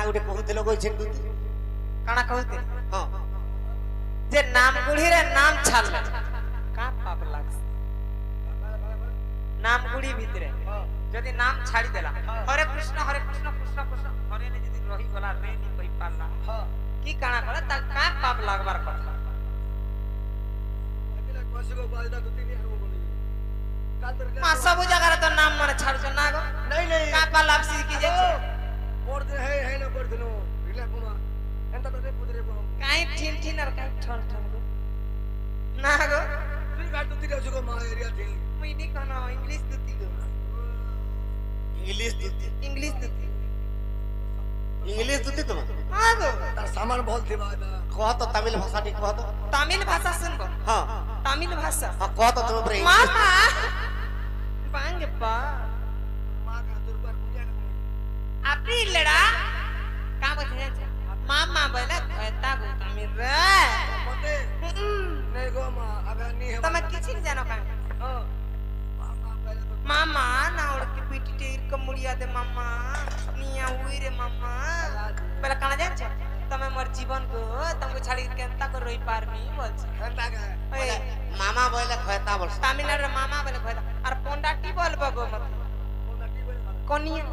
ଗୋଟେ କହୁଥିଲ କହିଛେ ଦୁତି କାଣା କହୁଥିଲି ହଁ যে নাম গুড়িরে নাম ছাড়লে কা পাপ লাগছে নাম গুড়ি ভিতরে যদি নাম ছাড়ি দেলা হরে কৃষ্ণ কৃষ্ণ কৃষ্ণ হরে নে যদি রহি গলা রে নি কই পারলা কি কানা করে তা কা পাপ লাগবার কথা মা সব জায়গায় তো নাম মানে ছাড়ছ না গো नहीं नहीं কা পা লাগছি কি যাচ্ছে कर दे है ना कर दिनो रिला कुमा एंता तो रे पुदरे को কাই ঠিন ঠিন আর কাই ঠন ঠন গো না গো फिर काट दुती रे को मा एरिया थी মুই নি কোন ইংলিশ দুতি গো ইংলিশ দুতি ইংলিশ দুতি ইংলিশ দুতি তোমার হ্যাঁ গো तार सामान बहुत थी बात কহ তো তামিল ভাষা ঠিক কহ তো তামিল ভাষা শুনবো হ্যাঁ তামিল ভাষা হ্যাঁ কহ তো তুমি পুরো মামা বাঙ্গে পা मां का दुर्बर पूजा ना আপনি লড়া কা বলছে মামা বলে তা গো তামিল রে मते नहीं गो मां अबे नहीं है তুমি কিছু জানো কা हां मामा पहले तो মামা না ওড়কে পিটিতে ইরকম মুড়িয়া দে মামা নিয়া উই রে মামা বলে কানা জানছ তুমি মোর জীবন গো তুমি ছাড়ি কেনতা করে রই পারমি বলছ एंता का ওই মামা বলে খয়তা বলছ তামিলনাড়ুর মামা বলে কইতা আর পোন্ডা কি বলবো গো মত बोला की बोले কোনিয়া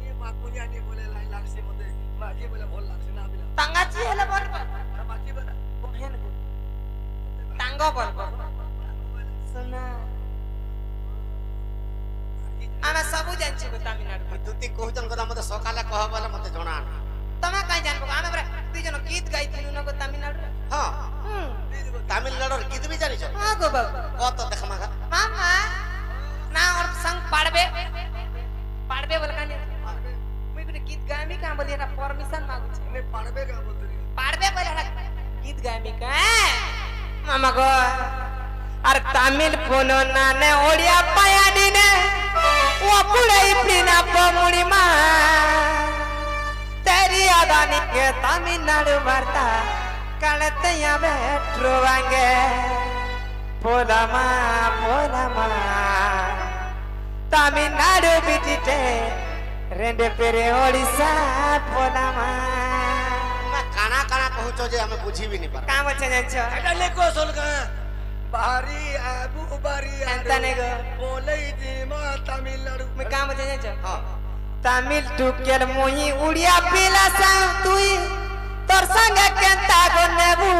ये मां कुनिया नहीं बोले लाई लाग से मते मां की बोले बोल लाग से ना बिला টাঙ্গাচি হলে বলবো मां की बोला ওহেন গো টাঙ্গ বলবো শোনা আমি সবু জানছি গো তামিলনাড়ু দুতি কହୁଛন কথা মতে সকালে কহ বলে মতে জଣା না তুমি কাই জানবো আমি বলে দুই জন গীত গাইছিলু না গো তামিলনাড়ু হ্যাঁ হুম তামিলনাড়ুর গীত বি জানিছ হ্যাঁ গো বাবু কহ তো দেখ মাগা মামা না ওর संग পাড়বে পাড়বে বলে কানে মুই কোন গীত গাইমি কা বলি এটা পারমিশন মাগুছে ने पढ़बे का बोलते रही পাড়বে বলে এটা গীত গাইমি কা মামা গো আর তামিল পোনো না নে ওড়িয়া পায়া দিনে ও পুড়াই প্রিনা পমুড়ি মা तेरी अदानी के तमिलनाडु मरता कलते या बैठोवांगे पोलामा तमिलनाडु बिटिटे रेंडे पेरे ओडिशा पोलामा কানা কানা কହୁছ যে আমি বুঝি বি নি পার काम अच्छे जानछो এটা লেখো সোল কা বাড়ি আবু বাড়ি एंता ने गो बोलै दी मा तमिलनाडु मैं काम अच्छे जानछो হ্যাঁ तमिल टुकेल मुही उड़िया पिला सा तुई तोर संग केंता गो नेबू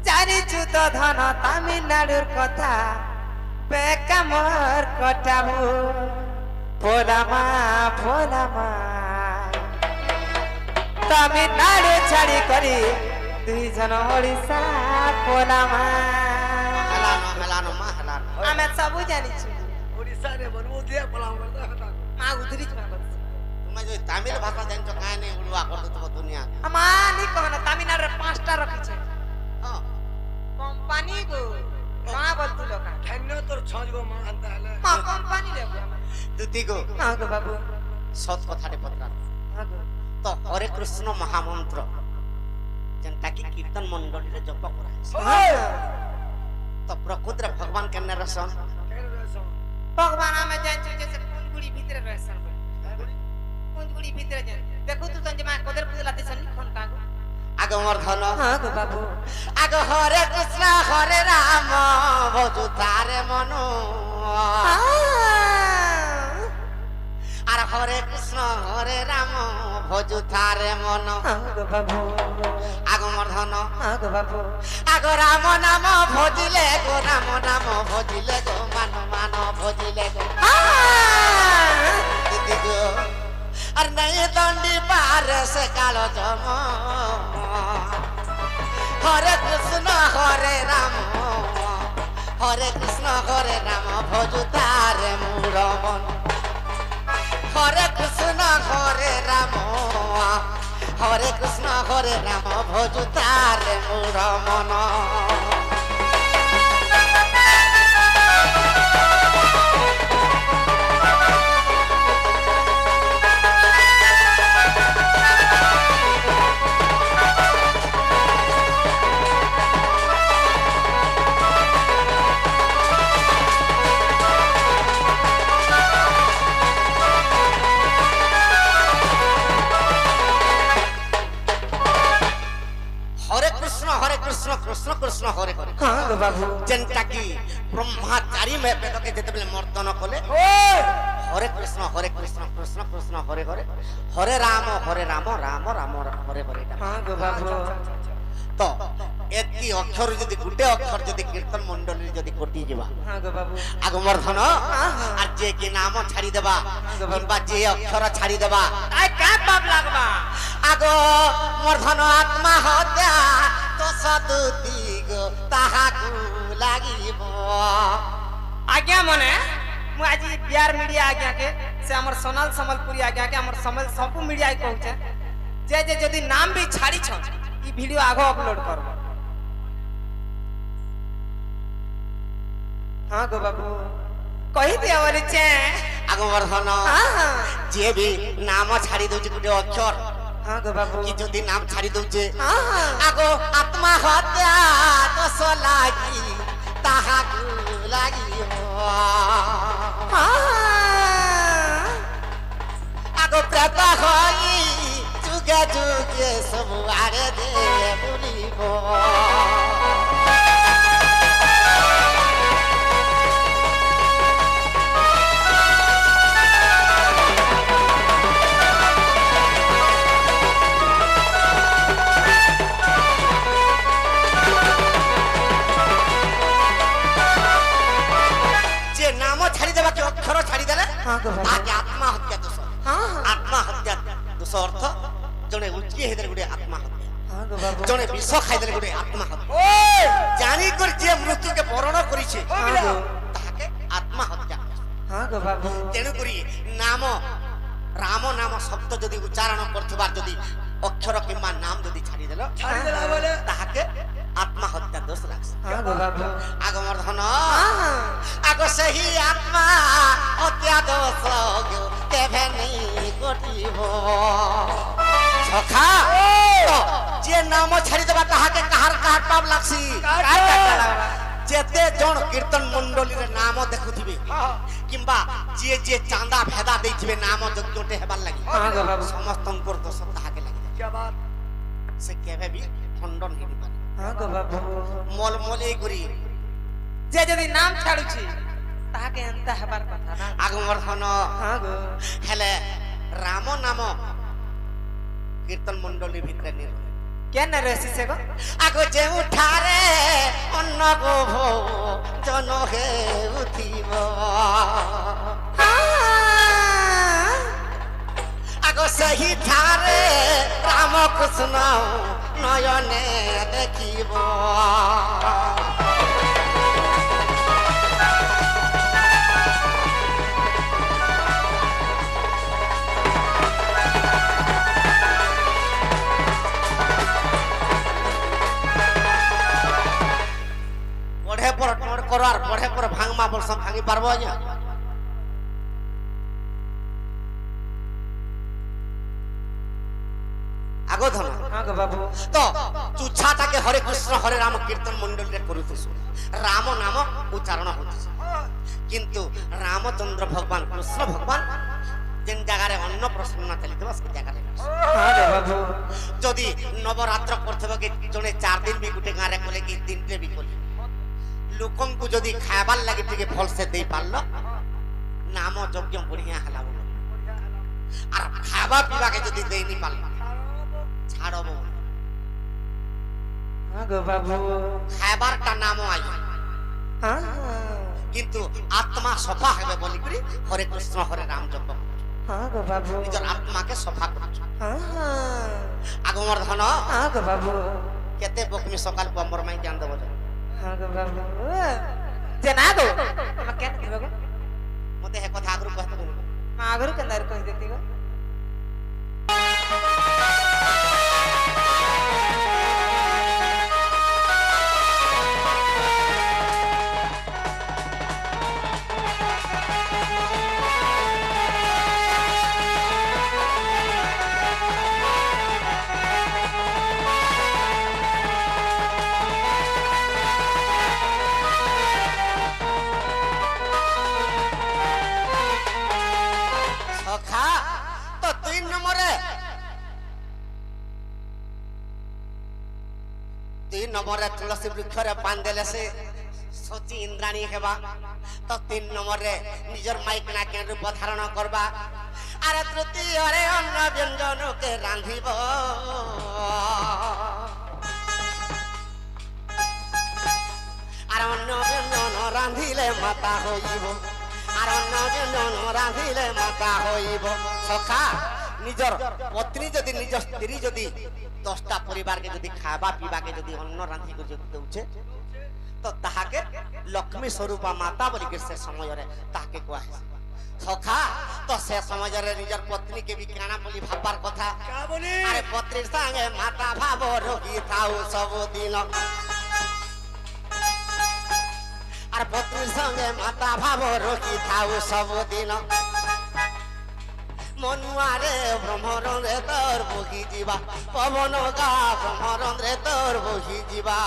जानी छु तो धन तमिलनाडुर कथा बेकामर कटाबू पोलामा तमिलनाडु छाड़ी करी दुई जन ओडिशा पोलामा হেলানো মা হেলানো आमे सबु जानी छु ओडिशा रे बनबो दिया पलाम करता हता मा उधरी छु मागो তুমি যে তামিল ভাষা জানছ কায় নে উড়ুয়া করতে তো দুনিয়া अमा नी कहना तमिलनाडु रे पांचटा रखी छे হ্যাঁ कंपनी गो मा बोलतु लोका धन्य तोर छज गो मा अंता हले मा कंपनी रे দুতি গো मा गो बाबू সৎ কথাটে পত্রা मा गो তো হরে কৃষ্ণ মহামন্ত্র যেনটা কি কীর্তন মণ্ডলীরে জপ করা তো প্রকৃতিরে ভগবান কেনে রসন केन रसो भगवान हमें जान छु जैसे कुंडगुड़ी भीतर रहसन कुंडगुड़ी भीतर जान देखो तू संजय मा कोदर पुजला दिसन कोन का गो আগে মোর ধন हां गो बाबू আগে হরে কৃষ্ণ হরে রাম ভজু তারে মন আর হরে কৃষ্ণ হরে রাম ভজু তারে মন हां गो बाबू আগে মোর ধন हां गो बाबू আগে রাম নাম ভজিলে গো রাম নাম ভজিলে গো মান ভজিলে গো দিদি গো আর নাই দণ্ডি পার সে কালো জম হরে কৃষ্ণ হরে রাম ভজু তারে মূল মন হরে কৃষ্ণ হরে রাম ভজু তারে মূল মন কৃষ্ণ হরে হরে হ্যাঁ গো বাবু যেনটা কি ব্রহ্মচারী বেদকে যেতেবেলে মর্দন কলে হরে কৃষ্ণ কৃষ্ণ কৃষ্ণ হরে হরে হরে রাম রাম রাম হরে হরে এটা। হ্যাঁ গো বাবু তো এতি অক্ষর যদি গুটে অক্ষর যদি কীর্তন মন্ডলী যদি কটি যাবা হ্যাঁ গো বাবু আগমর্ধন আর যে কি নাম ছাড়ি দেবা কিংবা যে অক্ষর ছাড়ি দেবা আই কা পাপ লাগবা আগ মর্ধন আত্মা হত্যা তো সদুতি গো তাহাকু লাগিব। आज्ञा मने मु आज बिहार मीडिया आज्ञा के से हमर सोनाल संबलपुरी आज्ञा के हमर समल सब मीडिया के कहूचे जे जे यदि नाम भी छाड़ी छ ई वीडियो आगो अपलोड करब। हां गो बाबू कहि दिया वाली छे আগমর্ধন हां যে বি নাম ছাড়ি দউছে গুটে অক্ষর हां गो बाबू কি যদি নাম ছাড়ি দউছে हां আগ আত্মা হত্যা তো লাগি তাহাকু লাগিব। আগ প্রেত হই যুগে যুগে সবু আরে দে বলিব। যে নাম ছাড়ি দেবা কি অক্ষর ছাড়ি দেলে हां गो बाबू আগে আত্মা হত্যা দোষ हां আত্মা হত্যা দোষ অর্থ জনে উচ্চি হেদের গুড়ে আত্মা হত্যা हां गो बाबू জনে বিষ খাইদেলে গুড়ে আত্মা হত্যা ओ জানি করে যে মৃত্যুকে বরণ করিছে हां गो তাহাকে আত্মা হত্যা। हां गो बाबू তেণু করি নাম রাম নাম শব্দ যদি উচ্চারণ করথবার যদি অক্ষর কিংবা নাম যদি ছাড়ি দেল ছাড়ি দেলা বলে তাহাকে আত্মা হত্যা দোষ লাগছে। हां गो बाबू আগমর্ধন हां আগ সেই আত্মা হত্যা দোষ কেভে নেই কটিব। সখা তো যে নাম ছাড়ি দেবা তাহাকে কাহার কাহার পাপ লাগছি যেতে জন কীর্তন মন্ডলীর নাম দেখুথিবে কিংবা যে যে চাঁদা ভেদা দেইথিবে নাম যজ্ঞটে হেবার লাগি हां गो बाबू সমস্তঙ্কর দোষ তাহাকে লাগি क्या बात সে কেবে বি খণ্ডন হেবি পারে हां गो बाबू মল মলে করি जे यदि नाम छाड़ुची ताके अंता हेबार कथा ना আগমর্ধন हां गो হেলে রাম নাম কীর্তন মন্ডলী ভিতরে নির কেন রেসি সে গো আগ যে উঠারে অন্ন গো জন হে উঠিব। আগ সেই ঠারে রামকৃষ্ণ নয়নে দেখিব। পড়ে পর টোর করার পড়ে পর ভাঙমা বলছ ভাঙি পারবো আজ্ঞা আগো ধন हां गो बाबू তো চুচ্ছাটাকে হরে কৃষ্ণ হরে রাম কীর্তন মন্ডলীরে করুতেছ রাম নাম উচ্চারণ হতেছে কিন্তু রামচন্দ্র ভগবান কৃষ্ণ ভগবান যেন জায়গায় অন্ন প্রসন্ন চালিত সে জায়গায় हां गो बाबू যদি নবরাত্র করথিব কি জনে 4 দিন বি গুটে গাঁরে কলে কি 3 टे বি কলে লোকଙ୍କୁ যদি খাইবার লাগি টিকে ফলসে দেই পারল নাম যজ্ঞ বঢ়িয়া হলা বলো আর খাইবা পিবাকে যদি দেই নি পারল ছাড়ব हां गो बाबू খাইবারটা নাম আই हां কিন্তু আত্মা সফা হবে বলি করি হরে কৃষ্ণ হরে রাম জপ हां गो बाबू নিজের আত্মাকে সফা করছ हां আগমর ধন हां गो बाबू কেতে বকমি সকাল পমর মাই জ্ঞান দেব हां गो बाबू जे ना गो तुम केन दिबो गो মতে হে কথা আগরু কহতে বলি आगर के अंदर कहि देती गो সখা তো 3 নম্বরে 2 নম্বরে তুলসী বৃক্ষরে পান দেলে সে সচি ইন্দ্রাণী হেবা তো 3 নম্বরে নিজের মাইকনা কে রূপ ধারণ করবা আর তৃতীয়রে অন্ন ব্যঞ্জনকে রাঁধিব আর অন্ন ব্যঞ্জন রাঁধিলে মাতা হইব আর অন্ন ব্যঞ্জন রাঁধিলে মাতা হইব সখা নিজর পত্নী যদি নিজ স্ত্রী যদি 10টা পরিবারকে যদি খাবা পিবাকে যদি অন্ন রাঁধি যদি দউছে তো তাহাকে লক্ষ্মী স্বরূপা মাতা বলিকি সে সময়রে তাহাকে কুয়া সখা তো সে সময়রে নিজের পত্নীকে বি কানা বলি ভাববার কথা কা বলি আরে পত্নীর সঙ্গে মাতা ভাব রোগী থাও সবদিন আর পত্নীর সঙ্গে মাতা ভাব রোগী থাও সবদিন মনুয়ারে ব্রহ্মরন্ধ্রে তোর বহি ଯିବା পবন গা ব্রহ্মরন্ধ্রে তোর বহি ଯିବା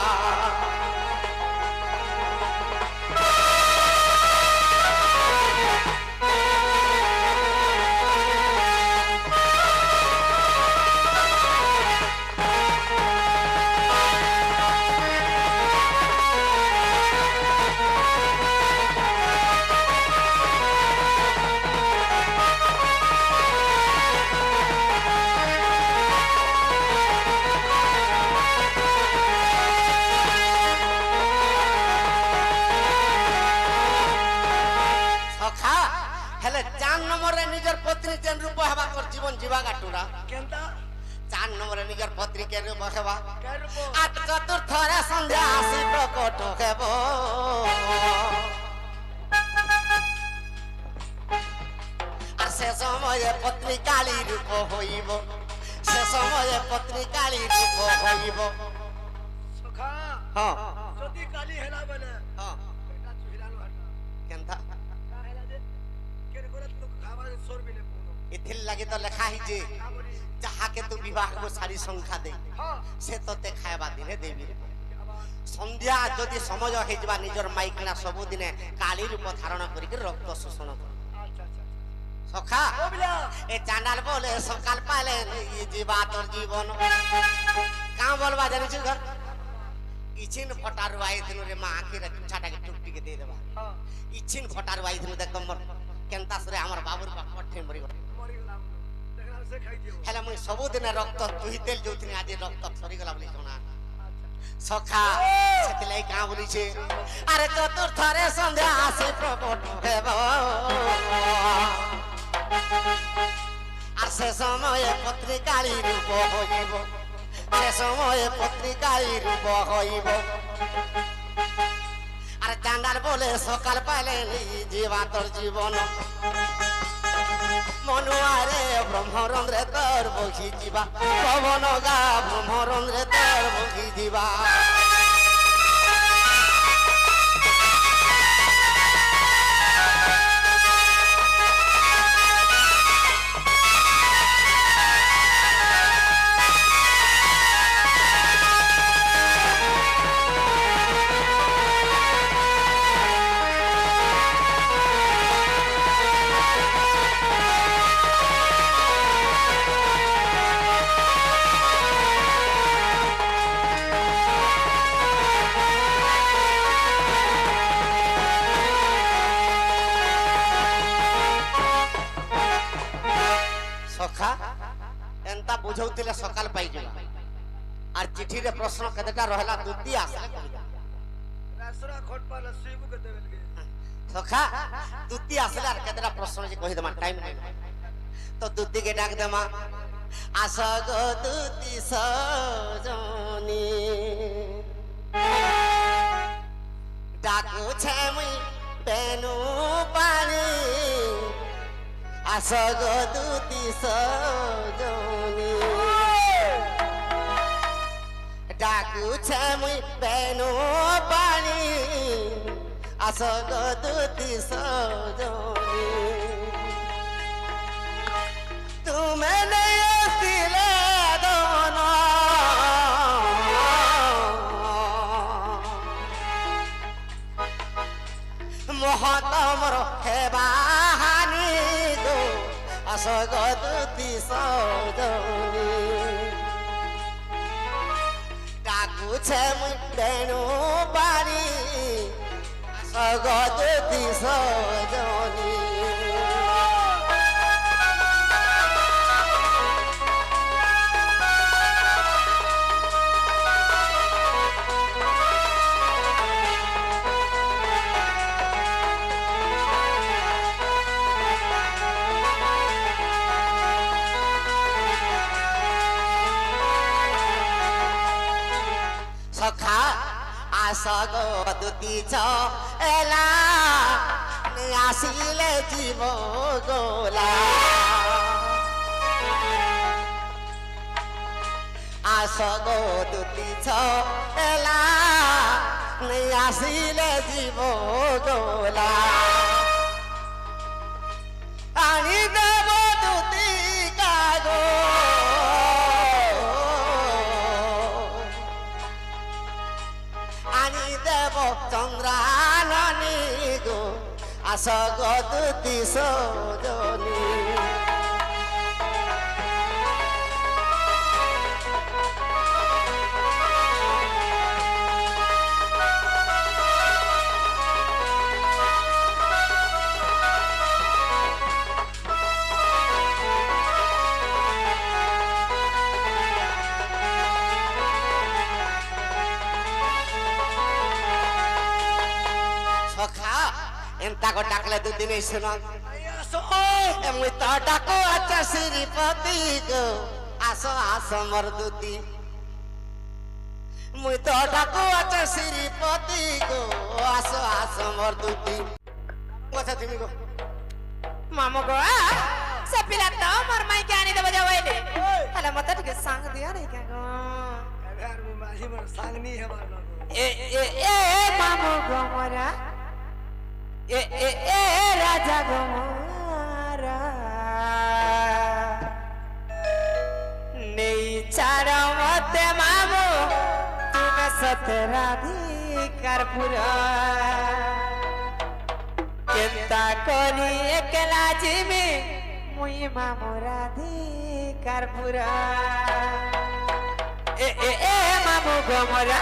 সখা হেলে 4 নম্বরে নিজের পত্নী যেন রূপ হেবা তোর জীবন জীবা গাটুরা কেনতা 4 নম্বরে নিজের পত্নী কে রূপ হেবা কে রূপ আর চতুর্থরে সন্ধ্যা আসি প্রকট হেব আর সে সময়ে পত্নী কালী রূপ হইব সে সময়ে পত্নী কালী রূপ হইব সখা হ্যাঁ যদি কালি হেলা বলে হ্যাঁ এটা চুহিলানো হাটা কেনতা কা হেলা যে কেন করে তো খাবা সরবি নে পুনো এথির লাগি তো লেখা হইছে কা বলি যাহাকে তু বিবাহ গো সারি সংখ্যা দে হ্যাঁ সে তোতে খাইবা দিনে দেবী আবার সন্ধ্যা যদি সময় হয়ে যা নিজের মাইকনা সবুদিনে কালী রূপ ধারণ করিকি রক্ত শোষণ কর আচ্ছা আচ্ছা সখা ও বিলা এ চান্ডাল বলে সকাল পাইলে জীবা তোর জীবন কাঁ বলবা জানিছু ঘর ইছিন ফটারু আইদিন রে মা আখিরে ছাটাকে টুকটিকে দিয়ে দেবা হ্যাঁ ইছিন ফটারু আইদিন দেখ মোর কেনতা সরে আমার বাবুর বাপ পঠে মরি গল মরি গলাম দেখলা সে খাই দিও হেলে মুই সবুদিনে রক্ত তুই তেল যৌথিনি আজ রক্ত সরিগলা বলি শোনা আচ্ছা সখা সেতিলাই কাঁ বলিছে আরে চতুর্থরে সন্ধ্যা আসি প্রকট হেব আর সে সময়ে পত্নী কালী রূপ হইব সে সময়ে পত্নী কালী রূপ হইব আর চান্ডাল বলে সকাল পাইলে জীবা তোর জীবন মনুয়ারে ব্রহ্মরন্ধ্রে তোর বহি ଯିବା পবন গা ব্রহ্মরন্ধ্রে তোর বহি ଯିବା সখা এন্তা বুঝাউଥିଲେ সকাল পাইଯିବା আর চিঠিরে প্রশ্ন কেতেটা রহলা দুতি আসলে কবিতা রাসরা খট পালে সুইবু কে দেবে লগে সখা দুতি আসলে আর কেতেটা প্রশ্ন যে কহি দেমা টাইম নাই তো দুতিকে ডাক দেমা আস গো দুতি সজনী ডাকুছে মুই বেনু পানি আস গো দুতি সজনী ডাকুছে মুই বেনু পানি আস গো দুতি সজনী তুমি নেই আসিলে দন মহতমর হেবাহানি গো আস গো দুতি সজনী ডাকুছে আছে মুই তেনু বাড়ি সগতি সজনী সখা আসগ দুতি এলা আসিলে জীব গোলা আসগ দুতি এলা আসিলে জীব গোলা আনি দেব দুতি কাগো আনি দেব চন্দ্রাননী গো আসগ দুতি সজনী সখা এন্তা কো ডাকলে দুদিন শুন মুই তো ডাকো আচ্ছা শ্রীপতি গো আসো আসো মর দুতি মুই তো ডাকো আচ্ছা শ্রীপতি গো আসো আসো মর দুতি কথা তুমি গো মামু গো সে পিলা তো মোর মাই কে আনি দেব যাওয়াইলে তাহলে মতে ଟିକେ সাঙ্গ দিয়া নাই কে গো यार मैं माझी मन सांगनी है मारना এ এ এ মামু গো মোরা এ এ এ রাজা গো মোরা নেই ছাড়া মতে মামু তুমি সতরাধিকার পুরা চিন্তা করি একলা জিমি মুই মামু রাধিকার পুরা এ এ এ মামু গো মোরা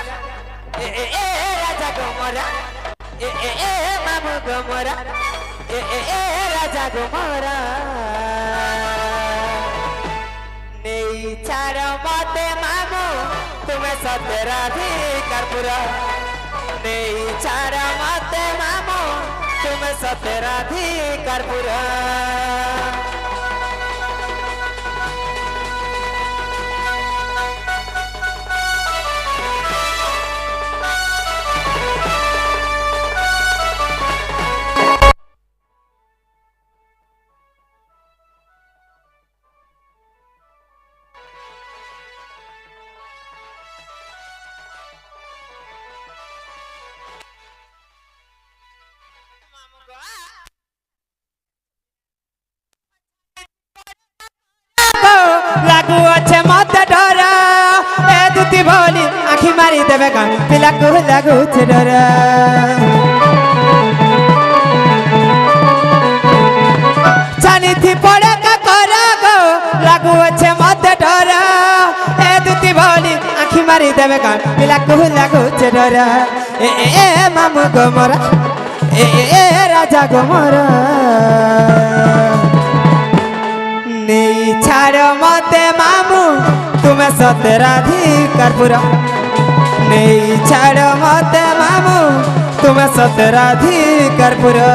এ এ এ রাজা গো মোরা এ এ এ মামু গো মোরা এ এ এ রাজা গো মোরা নেই ছাড় মতে মামু তুমি সতরাধিকার পুরা নেই ছাড় মতে মামু তুমি সতরাধিকার পুরা লাগু আছে মতে ডর এ দুতি বলি আখি মারি দেবে গান পিলাকু লাগুছে ডর জানিথি পড়ে কা কর গো লাগু আছে মতে ডর এ দুতি বলি আখি মারি দেবে গান পিলাকু লাগুছে ডর এ এ এ মামু গো মোরা এ এ এ রাজা গো মোরা নেই ছাড় মতে মামু তুমি সতরাধিকার পুরা নেই ছাড় মতে মামু তুমি সতরাধিকার পুরা